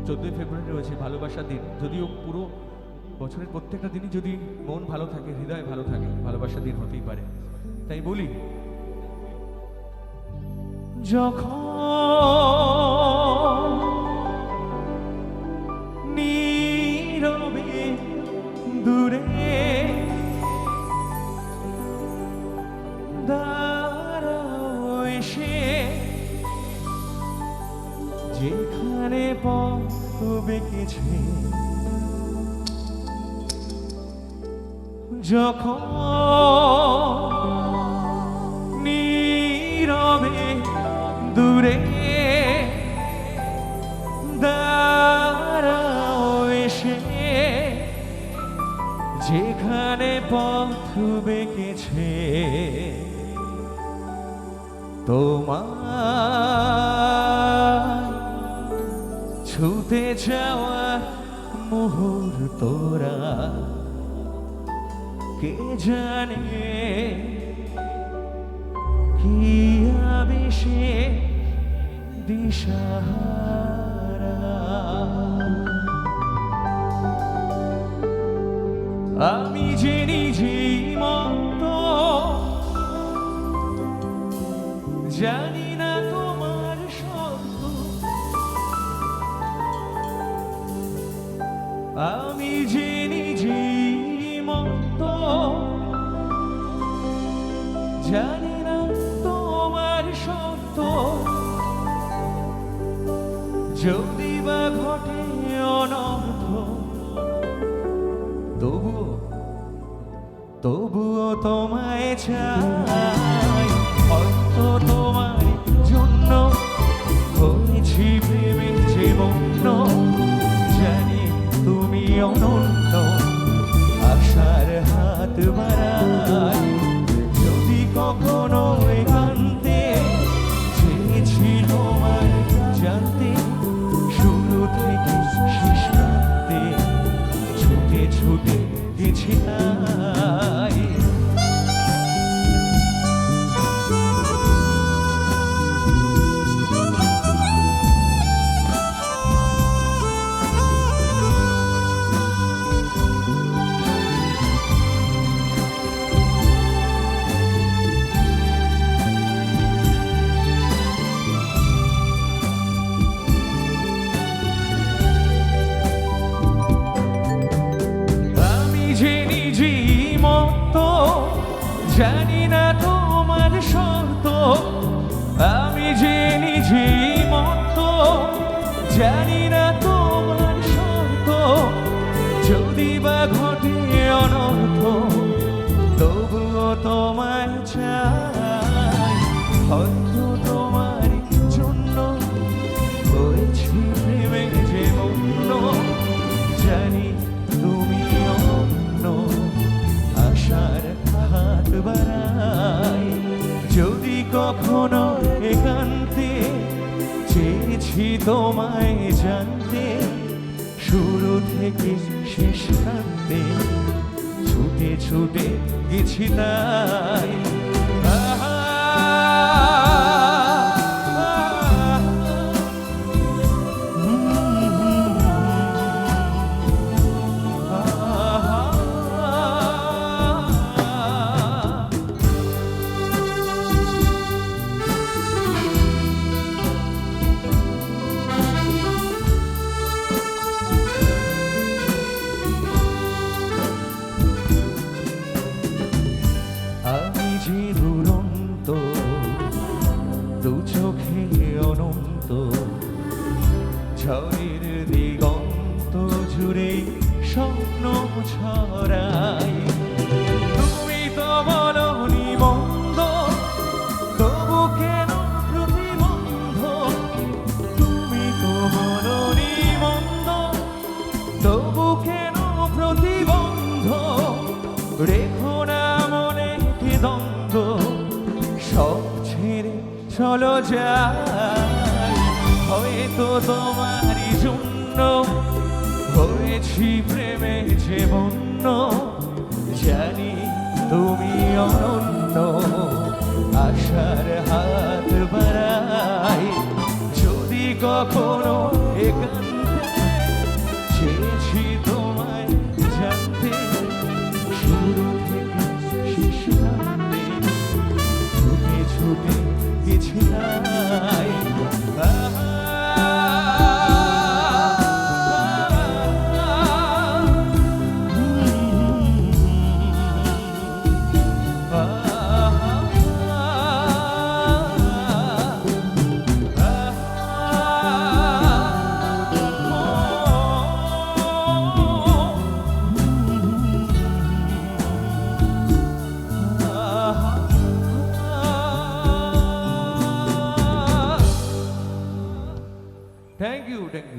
14ই ফেব্রুয়ারি রয়েছে ভালোবাসার দিন। যদিও পুরো বছরের প্রত্যেকটা দিনই যদি মন ভালো থাকে, হৃদয় ভালো থাকে, ভালোবাসার দিন হতেই পারে। তাই বলি, যখন নীরবে দূরে দাঁড়াও এসে, যেখানে পথ বেঁকেছে, যখন নীরবে দূরে দাঁড়াও এসে, যেখানে পথ বেঁকেছে, তোমার ছুতে যাওয়া মুহূর্তরা কে জানে কি আবেশে দিশাহারা। আমি যে নিজেই মত, জানি না তোমার শব্দ, আমি যে নিজেই মত, জানি না তোমার শব্দ, যদি বা ঘটে অনর্থ, তবুও তোমায় চাই। হয়তো তোমার জন্য হয়েছি প্রেমে যে মগ্ন, জানি তুমি অনন্য, আশার হাত বাড়াই। যদি কখনো একান্তে চেয়েছি তোমায় জানতে, শুরু থেকে শেষ প্রান্তে ছুটে ছুটে গেছি তাই। জানি না তোমার শর্ত, আমি যে নিজেই মত, জানি না তোমার শর্ত, যদি বা ঘটে অনর্থ, তবুও তোমায় চাই। হয়তো তোমার জন্য হয়েছি প্রেমে যে মগ্ন, জানি তুমি অন্য, আশার হাত বাড়াই। যদি কখনো একান্তে চেয়েছি তোমায় জানতে, শুরু থেকে শেষ প্রান্তে ছুটে ছুটে গেছি তাই। আমি যে দুরন্ত, দু চোখে অনন্ত, ঝড়ের দিগন্ত জুড়ে স্বপ্ন ছড়াই। তুমি তো বলনি মন্দ, তবু কেন প্রতিবন্ধ, তুমি তো বলনি মন্দ, তবু কেন প্রতিবন্ধ, রেখো না মনে কি দ্বন্দ্ব, সব ছেড়ে চলো যাই। হয়তো তোমারই জন্য হয়েছি প্রেমে যে মগ্ন, জানি তুমি অনন্য,